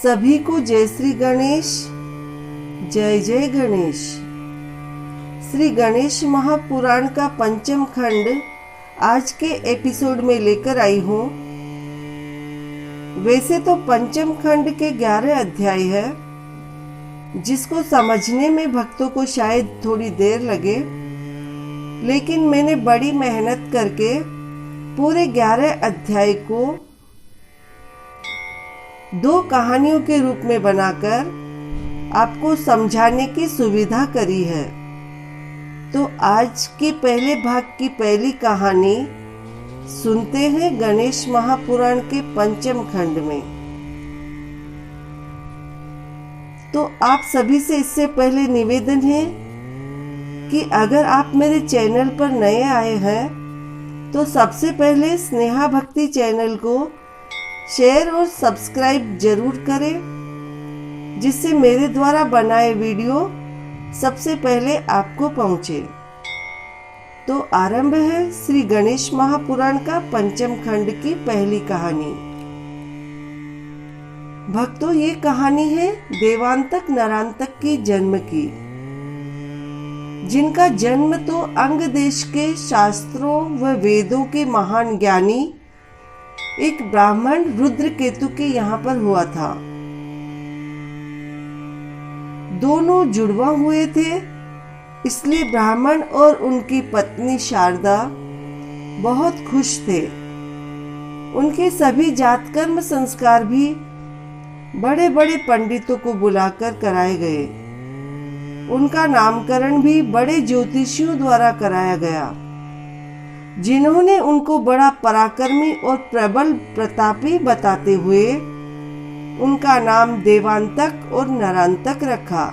सभी को जय श्री गणेश। जय जय गणेश। श्री गणेश महापुराण का पंचम खंड आज के एपिसोड में लेकर आई हूँ। वैसे तो पंचम खंड के 11 अध्याय है, जिसको समझने में भक्तों को शायद थोड़ी देर लगे, लेकिन मैंने बड़ी मेहनत करके पूरे 11 अध्याय को 2 कहानियों के रूप में बनाकर आपको समझाने की सुविधा करी है। तो आज के पहले भाग की पहली कहानी सुनते हैं गणेश महापुराण के पंचम खंड में। तो आप सभी से इससे पहले निवेदन है कि अगर आप मेरे चैनल पर नए आए हैं तो सबसे पहले स्नेहा भक्ति चैनल को शेयर और सब्सक्राइब जरूर करें, जिससे मेरे द्वारा बनाए वीडियो सबसे पहले आपको पहुंचे। तो आरंभ है श्री गणेश महापुराण का पंचम खंड की पहली कहानी। भक्तों, ये कहानी है देवांतक नरांतक की जन्म की, जिनका जन्म तो अंग देश के शास्त्रों व वेदों के महान ज्ञानी एक ब्राह्मण रुद्रकेतु के यहाँ पर हुआ था। दोनों जुड़वा हुए थे, इसलिए ब्राह्मण और उनकी पत्नी शारदा बहुत खुश थे। उनके सभी जातकर्म संस्कार भी बड़े बड़े पंडितों को बुलाकर कराए गए। उनका नामकरण भी बड़े ज्योतिषियों द्वारा कराया गया, जिन्होंने उनको बड़ा पराक्रमी और प्रबल प्रतापी बताते हुए उनका नाम देवांतक और नरांतक रखा।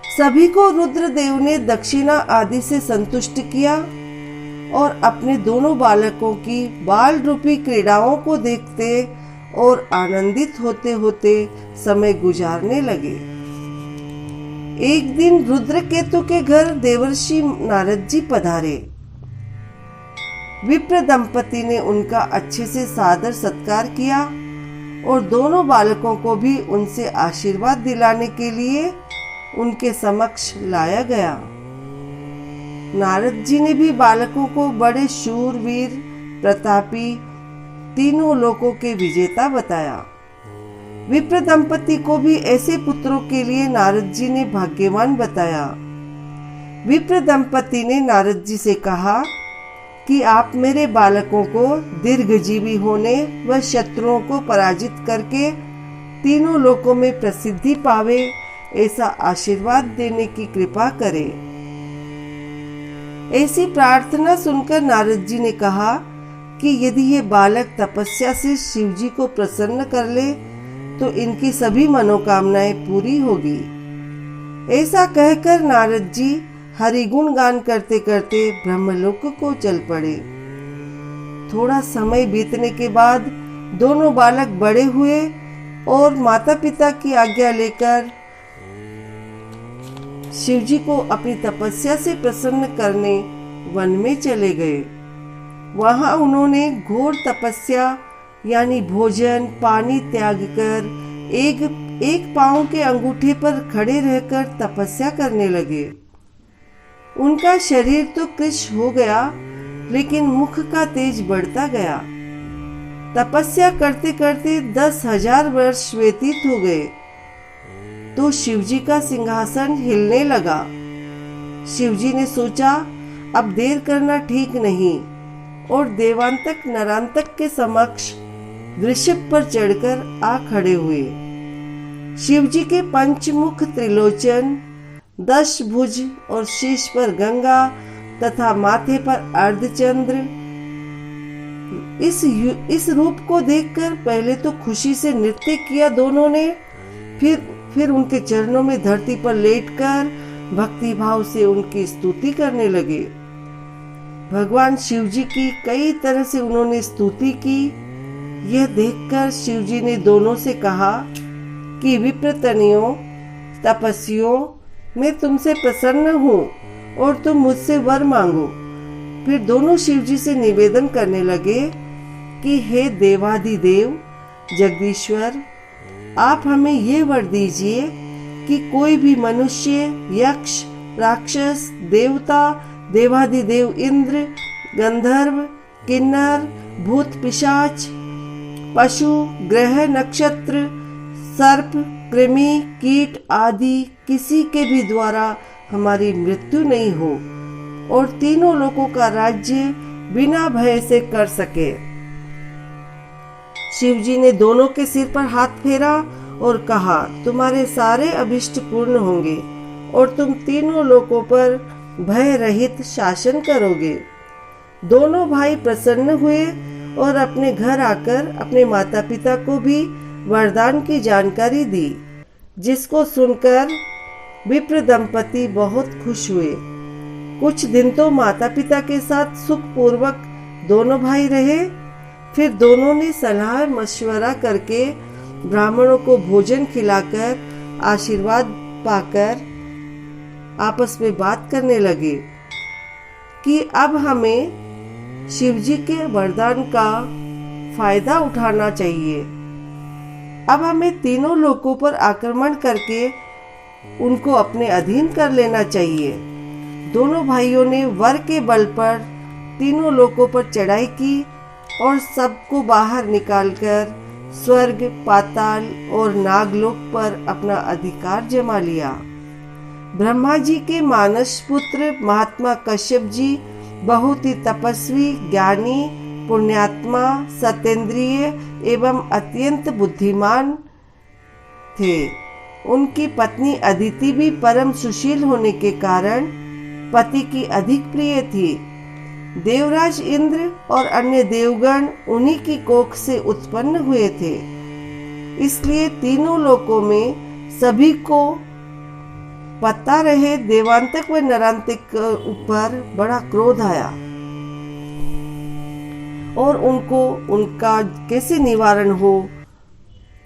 सभी को रुद्रदेव ने दक्षिणा आदि से संतुष्ट किया और अपने दोनों बालकों की बाल रूपी क्रीड़ाओं को देखते और आनंदित होते होते समय गुजारने लगे। एक दिन रुद्रकेतु के घर देवर्षि नारद जी पधारे। विप्र दंपति ने उनका अच्छे से सादर सत्कार किया और दोनों बालकों को भी उनसे आशीर्वाद दिलाने के लिए उनके समक्ष लाया गया। नारद जी ने भी बालकों को बड़े शूरवीर प्रतापी, तीनों लोकों के विजेता बताया। विप्र दंपति को भी ऐसे पुत्रों के लिए नारद जी ने भाग्यवान बताया। विप्र दंपति ने नारद जी से कहा कि आप मेरे बालकों को दीर्घजीवी होने व शत्रुओं को पराजित करके तीनों लोकों में प्रसिद्धि पावे, ऐसा आशीर्वाद देने की कृपा करें। ऐसी प्रार्थना सुनकर नारद जी ने कहा कि यदि ये बालक तपस्या से शिव जी को प्रसन्न कर ले तो इनकी सभी मनोकामनाएं पूरी होगी। ऐसा कहकर नारद जी हरिगुण गान करते करते ब्रह्मलोक को चल पड़े। थोड़ा समय बीतने के बाद दोनों बालक बड़े हुए और माता पिता की आज्ञा लेकर शिवजी को अपनी तपस्या से प्रसन्न करने वन में चले गए। वहां उन्होंने घोर तपस्या यानी भोजन पानी त्याग कर एक पांव के अंगूठे पर खड़े रहकर तपस्या करने लगे। उनका शरीर तो कृश हो गया, लेकिन मुख का तेज बढ़ता गया। तपस्या करते करते 10,000 वर्ष व्यतीत हो गए तो शिवजी का सिंहासन हिलने लगा। शिवजी ने सोचा अब देर करना ठीक नहीं और देवांतक नरांतक के समक्ष वृषभ पर चढ़कर आ खड़े हुए। शिवजी के पंचमुख त्रिलोचन, 10 भुज और शीश पर गंगा तथा माथे पर अर्धचंद्र, इस रूप को देखकर पहले तो खुशी से नृत्य किया दोनों ने, फिर उनके चरणों में धरती पर लेटकर भक्ति भाव से उनकी स्तुति करने लगे। भगवान शिवजी की कई तरह से उन्होंने स्तुति की। यह देखकर शिवजी ने दोनों से कहा कि विप्रतनियों, तपस्वियों, मैं तुमसे प्रसन्न हूँ और तुम मुझसे वर मांगो। फिर दोनों शिवजी से निवेदन करने लगे कि हे देवाधिदेव, जगदीश्वर, आप हमें ये वर दीजिए कि कोई भी मनुष्य, यक्ष, राक्षस, देवता, देवाधिदेव इंद्र, गंधर्व, किन्नर, भूत, पिशाच, पशु, ग्रह, नक्षत्र, सर्प, कृमि, कीट आदि किसी के भी द्वारा हमारी मृत्यु नहीं हो और तीनों लोकों का राज्य बिना भय से कर सके। शिवजी ने दोनों के सिर पर हाथ फेरा और कहा, तुम्हारे सारे अभिष्ट पूर्ण होंगे और तुम तीनों लोकों पर भय रहित शासन करोगे। दोनों भाई प्रसन्न हुए और अपने घर आकर अपने माता पिता को भी वरदान की जानकारी दी, जिसको सुनकर विप्र दंपति बहुत खुश हुए। कुछ दिन तो माता पिता के साथ सुख पूर्वक दोनों भाई रहे। फिर दोनों ने सलाह मशवरा करके ब्राह्मणों को भोजन खिलाकर आशीर्वाद पाकर आपस में बात करने लगे कि अब हमें शिवजी के वरदान का फायदा उठाना चाहिए। अब हमें तीनों लोकों पर आक्रमण करके उनको अपने अधीन कर लेना चाहिए। दोनों भाइयों ने वर के बल पर तीनों लोकों पर चढ़ाई की और सबको बाहर निकालकर स्वर्ग, पाताल और नागलोक पर अपना अधिकार जमा लिया। ब्रह्मा जी के मानस पुत्र महात्मा कश्यप जी बहुत ही तपस्वी, ज्ञानी, पुण्यात्मा, सतेंद्रिय एवं अत्यंत बुद्धिमान थे। उनकी पत्नी अदिति भी परम सुशील होने के कारण पति की अधिक प्रिय थी। देवराज इंद्र और अन्य देवगण उन्हीं की कोख से उत्पन्न हुए थे। इसलिए तीनों लोकों में सभी को पता रहे देवांतक व नरांतक ऊपर बड़ा क्रोध आया और उनको उनका कैसे निवारण हो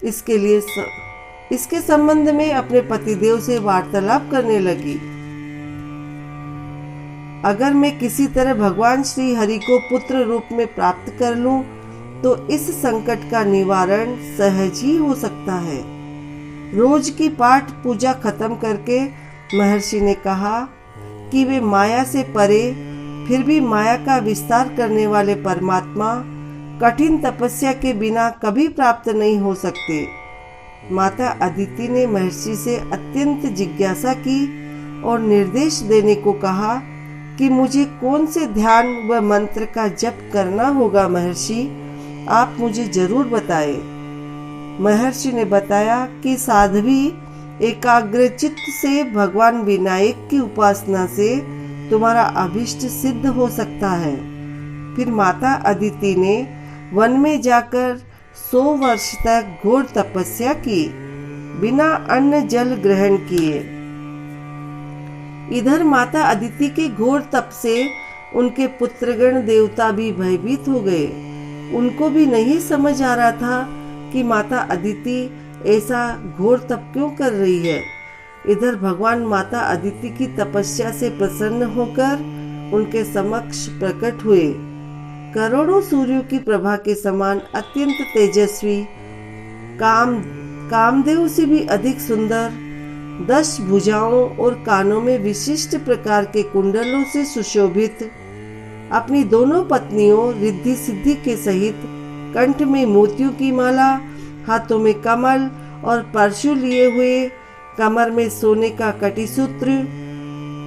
इसके संबंध में अपने पतिदेव से वार्तालाप करने लगी। अगर मैं किसी तरह भगवान श्री हरि को पुत्र रूप में प्राप्त कर लूं, तो इस संकट का निवारण सहज ही हो सकता है। रोज की पाठ पूजा खत्म करके महर्षि ने कहा कि वे माया से परे फिर भी माया का विस्तार करने वाले परमात्मा कठिन तपस्या के बिना कभी प्राप्त नहीं हो सकते। माता अदिति ने महर्षि से अत्यंत जिज्ञासा की और निर्देश देने को कहा कि मुझे कौन से ध्यान व मंत्र का जप करना होगा। महर्षि, आप मुझे जरूर बताएं। महर्षि ने बताया कि साध्वी एकाग्रचित्त से भगवान विनायक की उपासना से तुम्हारा अभिष्ट सिद्ध हो सकता है। फिर माता अदिति ने वन में जाकर 100 वर्ष तक घोर तपस्या की, बिना अन्न जल ग्रहण किए। इधर माता अदिति के घोर तप से उनके पुत्रगण देवता भी भयभीत हो गए। उनको भी नहीं समझ आ रहा था कि माता अदिति ऐसा घोर तप क्यों कर रही है। इधर भगवान माता अदिति की तपस्या से प्रसन्न होकर उनके समक्ष प्रकट हुए। करोड़ों सूर्यों की प्रभा के समान अत्यंत तेजस्वी, कामदेव से भी अधिक सुंदर, 10 भुजाओं और कानों में विशिष्ट प्रकार के कुंडलों से सुशोभित, अपनी दोनों पत्नियों रिद्धि सिद्धि के सहित, कंठ में मोतियों की माला, हाथों में कमल और परशु लिए हुए, कमर में सोने का कटिसूत्र,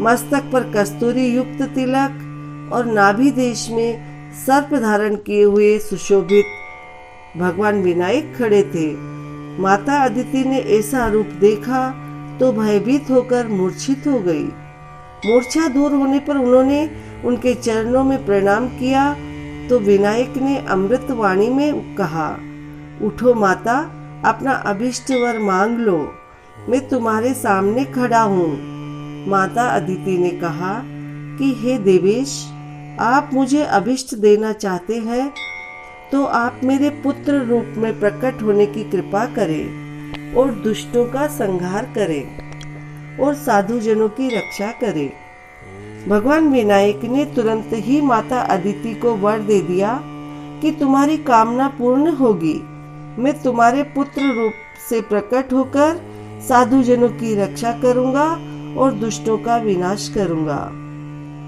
मस्तक पर कस्तूरी युक्त तिलक और नाभि देश में सर्प धारण किए हुए सुशोभित भगवान विनायक खड़े थे। माता अदिति ने ऐसा रूप देखा तो भयभीत होकर मूर्छित हो गई। मूर्छा दूर होने पर उन्होंने उनके चरणों में प्रणाम किया तो विनायक ने अमृत वाणी में कहा, उठो माता, अपना अभिष्ट वर मांग लो, मैं तुम्हारे सामने खड़ा हूँ। माता अदिति ने कहा कि हे देवेश, आप मुझे अभिष्ट देना चाहते हैं तो आप मेरे पुत्र रूप में प्रकट होने की कृपा करें और दुष्टों का संहार करें और साधुजनों की रक्षा करें। भगवान विनायक ने तुरंत ही माता अदिति को वर दे दिया कि तुम्हारी कामना पूर्ण होगी। मैं तुम्हारे पुत्र रूप से प्रकट होकर साधु जनों की रक्षा करूंगा और दुष्टों का विनाश करूंगा।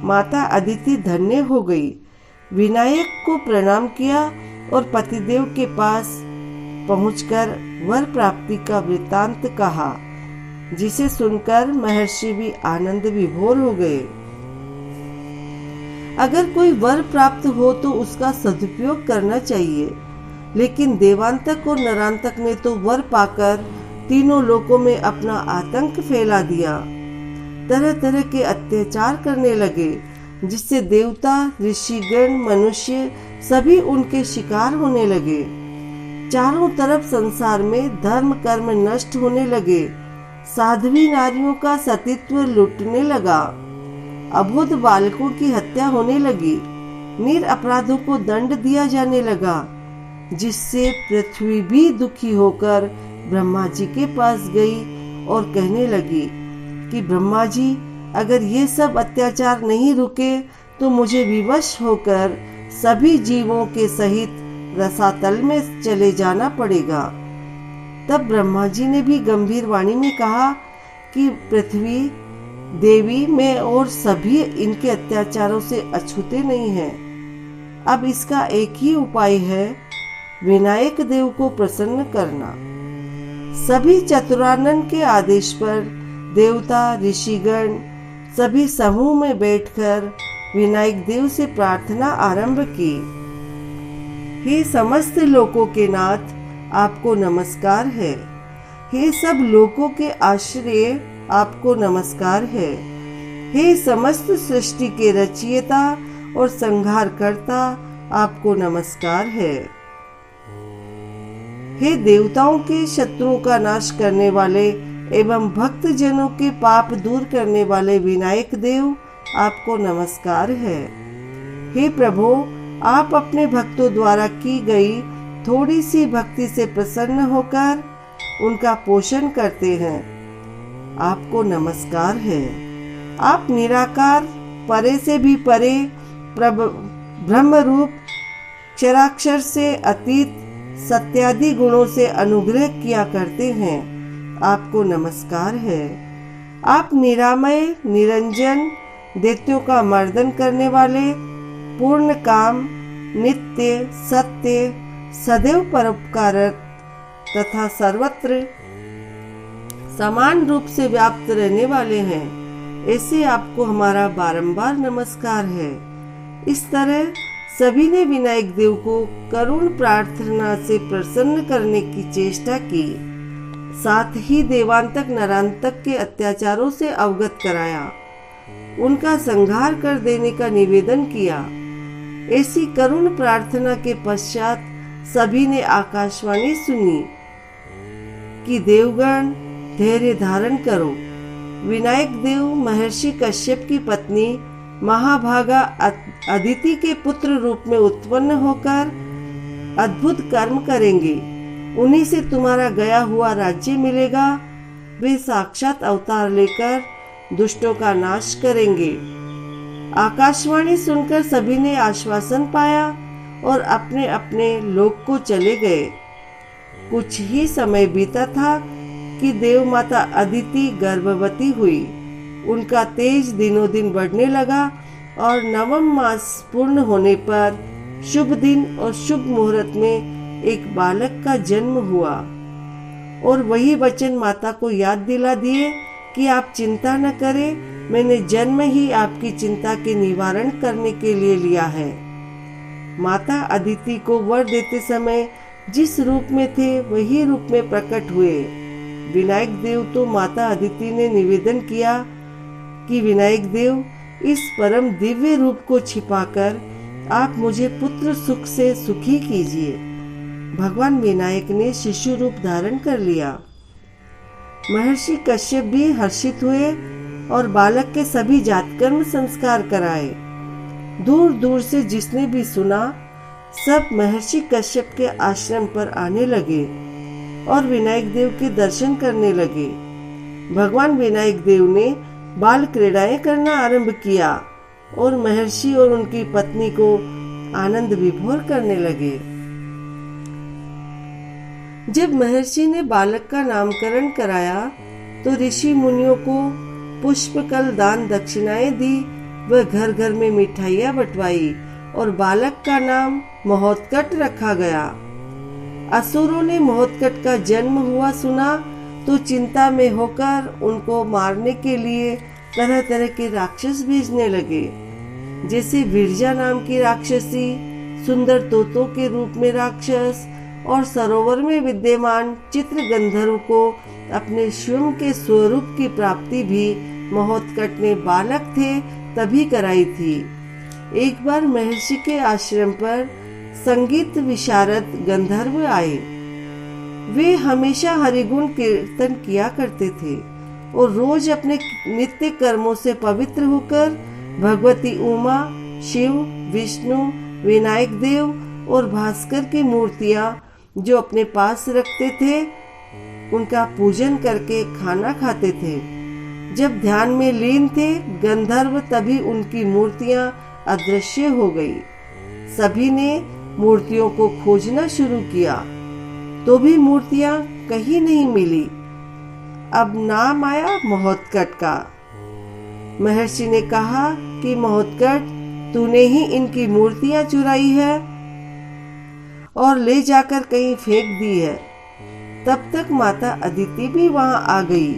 माता अदिति धन्य हो गई, विनायक को प्रणाम किया और पतिदेव के पास पहुंचकर वर प्राप्ति का वृत्तांत कहा, जिसे सुनकर महर्षि भी आनंद विभोर हो गए। अगर कोई वर प्राप्त हो तो उसका सदुपयोग करना चाहिए, लेकिन देवांतक और नरांतक ने तो वर पाकर तीनों लोकों में अपना आतंक फैला दिया। तरह तरह के अत्याचार करने लगे, जिससे देवता, ऋषिगण, मनुष्य सभी उनके शिकार होने लगे। चारों तरफ संसार में धर्म कर्म नष्ट होने लगे। साध्वी नारियों का सतीत्व लुटने लगा। अबोध बालकों की हत्या होने लगी। निरपराधों को दंड दिया जाने लगा, जिससे पृथ्वी भी दुखी होकर ब्रह्मा जी के पास गई और कहने लगी कि ब्रह्मा जी, अगर ये सब अत्याचार नहीं रुके तो मुझे विवश होकर सभी जीवों के सहित रसातल में चले जाना पड़ेगा। तब ब्रह्मा जी ने भी गंभीर वाणी में कहा कि पृथ्वी देवी, मैं और सभी इनके अत्याचारों से अछूते नहीं हैं। अब इसका एक ही उपाय है, विनायक देव को प्रसन्न करना। सभी चतुरानन के आदेश पर देवता, ऋषिगण सभी समूह में बैठकर विनायक देव से प्रार्थना आरंभ की। हे समस्त लोकों के नाथ, आपको नमस्कार है। हे सब लोकों के आश्रय, आपको नमस्कार है। हे समस्त सृष्टि के रचयिता और संहारकर्ता, आपको नमस्कार है। हे देवताओं के शत्रुओं का नाश करने वाले एवं भक्त जनों के पाप दूर करने वाले विनायक देव, आपको नमस्कार है। हे प्रभु, आप अपने भक्तों द्वारा की गई थोड़ी सी भक्ति से प्रसन्न होकर उनका पोषण करते हैं, आपको नमस्कार है। आप निराकार, परे से भी परे, ब्रह्म रूप, क्षराक्षर से अतीत, सत्यादि गुणों से अनुग्रह किया करते हैं, आपको नमस्कार है। आप निरामय, निरंजन, दैत्यों का मर्दन करने वाले, पूर्ण काम, नित्य, सत्य, सदैव परोपकारक तथा सर्वत्र समान रूप से व्याप्त रहने वाले हैं, ऐसे आपको हमारा बारंबार नमस्कार है। इस तरह सभी ने विनायक देव को करुण प्रार्थना से प्रसन्न करने की चेष्टा की, साथ ही देवांतक नरांतक के अत्याचारों से अवगत कराया, उनका संहार कर देने का निवेदन किया। ऐसी करुण प्रार्थना के पश्चात सभी ने आकाशवाणी सुनी कि देवगण, धैर्य धारण करो। विनायक देव महर्षि कश्यप की पत्नी महाभागा अदिति के पुत्र रूप में उत्पन्न होकर अद्भुत कर्म करेंगे। उन्हीं से तुम्हारा गया हुआ राज्य मिलेगा। वे साक्षात अवतार लेकर दुष्टों का नाश करेंगे। आकाशवाणी सुनकर सभी ने आश्वासन पाया और अपने अपने लोक को चले गए। कुछ ही समय बीता था कि देव माता अदिति गर्भवती हुई। उनका तेज दिनों दिन बढ़ने लगा और नवम मास पूर्ण होने पर शुभ दिन और शुभ मुहूर्त में एक बालक का जन्म हुआ। और वही वचन माता को याद दिला दिए कि आप चिंता न करें, मैंने जन्म ही आपकी चिंता के निवारण करने के लिए लिया है। माता अदिति को वर देते समय जिस रूप में थे वही रूप में प्रकट हुए। विनायक देव तो माता अदिति ने निवेदन किया कि विनायक देव, इस परम दिव्य रूप को छिपाकर आप मुझे पुत्र सुख से सुखी कीजिए। भगवान विनायक ने शिशु रूप धारण कर लिया। महर्षि कश्यप भी हर्षित हुए और बालक के सभी जातकर्म संस्कार कराए। दूर दूर से जिसने भी सुना, सब महर्षि कश्यप के आश्रम पर आने लगे और विनायक देव के दर्शन करने लगे। भगवान विनायक देव ने बाल क्रीड़ाएं करना आरंभ किया और महर्षि और उनकी पत्नी को आनंद विभोर करने लगे। जब महर्षि ने बालक का नामकरण कराया तो ऋषि मुनियों को पुष्पकल दान दक्षिणाएं दी व घर घर में मिठाइयां बंटवाई और बालक का नाम महोत्कट रखा गया। असुरों ने महोत्कट का जन्म हुआ सुना तो चिंता में होकर उनको मारने के लिए तरह तरह के राक्षस भेजने लगे। जैसे विरजा नाम की राक्षसी, सुंदर तोतों के रूप में राक्षस और सरोवर में विद्यमान चित्र गंधर्व को अपने स्वयं के स्वरूप की प्राप्ति भी महोत्कट ने बालक थे तभी कराई थी। एक बार महर्षि के आश्रम पर संगीत विशारद गंधर्व आए। वे हमेशा हरिगुण कीर्तन किया करते थे और रोज अपने नित्य कर्मों से पवित्र होकर भगवती उमा, शिव, विष्णु, विनायक देव और भास्कर की मूर्तियां जो अपने पास रखते थे उनका पूजन करके खाना खाते थे। जब ध्यान में लीन थे गंधर्व तभी उनकी मूर्तियां अदृश्य हो गई। सभी ने मूर्तियों को खोजना शुरू किया तो भी मूर्तियां कहीं नहीं मिली। अब नाम आया महोत्कट का। महर्षि ने कहा कि महोत्कट, तूने ही इनकी मूर्तियां चुराई है और ले जाकर कहीं फेंक दी है। तब तक माता अदिति भी वहां आ गई।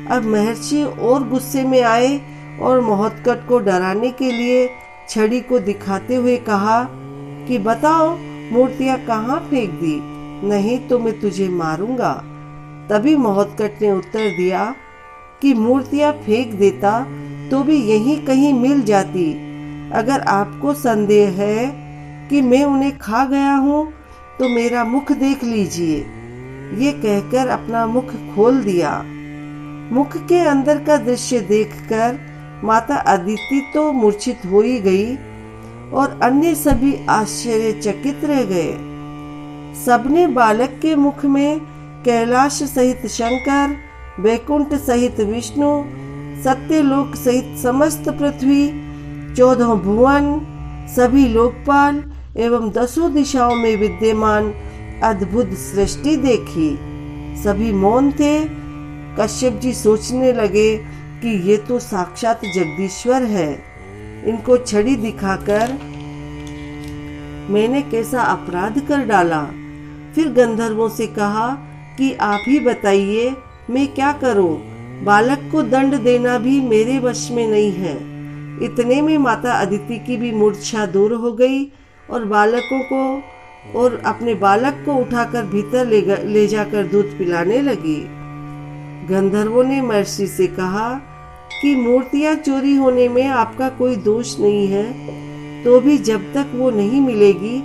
अब महर्षि और गुस्से में आए और महोत्कट को डराने के लिए छड़ी को दिखाते हुए कहा कि बताओ मूर्तियां कहाँ फेंक दी, नहीं तो मैं तुझे मारूंगा। तभी महोत्कट ने उत्तर दिया कि मूर्तियां फेंक देता तो भी यहीं कहीं मिल जाती। अगर आपको संदेह है कि मैं उन्हें खा गया हूँ तो मेरा मुख देख लीजिए। ये कहकर अपना मुख खोल दिया। मुख के अंदर का दृश्य देखकर माता अदिति तो मूर्छित हो ही गई और अन्य सभी आश्चर्यचकित रह गए। सबने बालक के मुख में कैलाश सहित शंकर, वैकुंठ सहित विष्णु, सत्यलोक सहित समस्त पृथ्वी, 14 भुवन, सभी लोकपाल एवं 10 दिशाओं में विद्यमान अद्भुत सृष्टि देखी। सभी मौन थे। कश्यप जी सोचने लगे कि ये तो साक्षात जगदीश्वर है। इनको छड़ी दिखाकर मैंने कैसा अपराध कर डाला। फिर गंधर्वों से कहा कि आप ही बताइए मैं क्या करूं। बालक को दंड देना भी मेरे वश में नहीं है। इतने में माता अदिति की भी मूर्छा दूर हो गई और अपने बालक को उठाकर भीतर ले जाकर दूध पिलाने लगी। गंधर्वों ने महर्षि से कहा कि मूर्तियां चोरी होने में आपका कोई दोष नहीं है, तो भी जब तक वो नहीं मिलेगी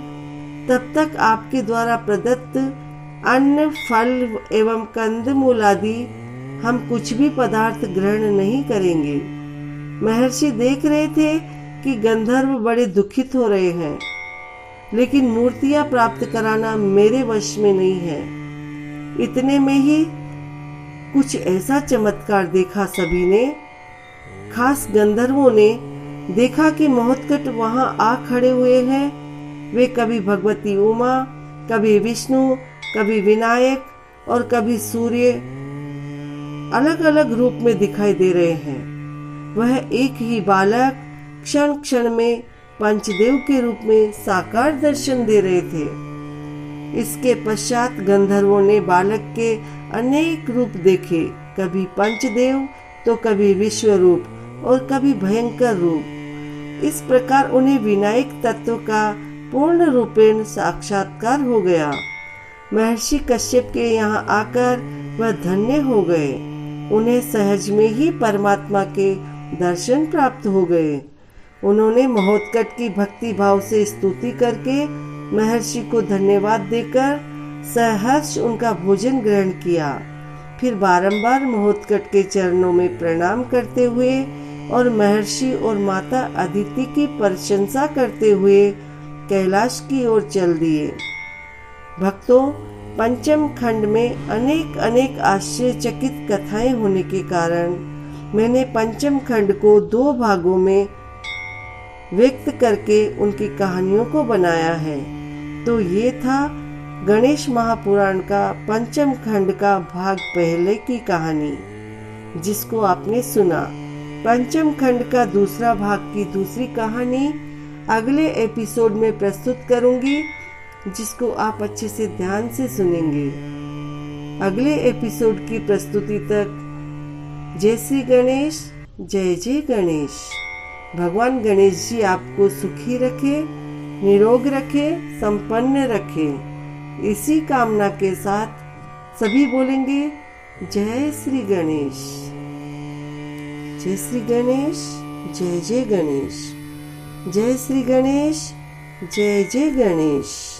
तब तक आपके द्वारा प्रदत्त अन्न, फल एवं कंदमूल आदि हम कुछ भी पदार्थ ग्रहण नहीं करेंगे। महर्षि देख रहे थे कि गंधर्व बड़े दुखित हो रहे हैं, लेकिन मूर्तियां प्राप्त कराना मेरे वश में नहीं है। इतने में ही कुछ ऐसा चमत्कार देखा सभी ने। खास गंधर्वों ने देखा कि महोत्कट वहां आ खड़े हुए हैं। वे कभी भगवती उमा, कभी विष्णु, कभी विनायक और कभी सूर्य अलग अलग रूप में दिखाई दे रहे हैं। वह एक ही बालक क्षण क्षण में पंचदेव के रूप में साकार दर्शन दे रहे थे। इसके पश्चात गंधर्वों ने बालक के अनेक रूप देखे, कभी पंचदेव तो कभी विश्व रूप और कभी भयंकर रूप। इस प्रकार उन्हें विनायक तत्व का पूर्ण रूपेण साक्षात्कार हो गया। महर्षि कश्यप के यहाँ आकर वह धन्य हो गए। उन्हें सहज में ही परमात्मा के दर्शन प्राप्त हो गए। उन्होंने महोत्कट की भक्ति भाव से स्तुति करके महर्षि को धन्यवाद देकर सहर्ष उनका भोजन ग्रहण किया। फिर बारंबार महोत्कट के चरणों में प्रणाम करते हुए और महर्षि और माता अदिति की प्रशंसा करते हुए कैलाश की ओर चल दिए। भक्तों, पंचम खंड में अनेक अनेक आश्चर्यचकित कथाएं होने के कारण मैंने पंचम खंड को 2 भागों में व्यक्त करके उनकी कहानियों को बनाया है। तो ये था गणेश महापुराण का पंचम खंड का भाग पहले की कहानी, जिसको आपने सुना। पंचम खंड का दूसरा भाग की दूसरी कहानी अगले एपिसोड में प्रस्तुत करूंगी, जिसको आप अच्छे से ध्यान से सुनेंगे। अगले एपिसोड की प्रस्तुति तक जय श्री गणेश, जय जय गणेश। भगवान गणेश जी आपको सुखी रखे, निरोग रखे, संपन्न रखे। इसी कामना के साथ सभी बोलेंगे जय श्री गणेश। जय श्री गणेश, जय जय गणेश। जय श्री गणेश, जय जय गणेश।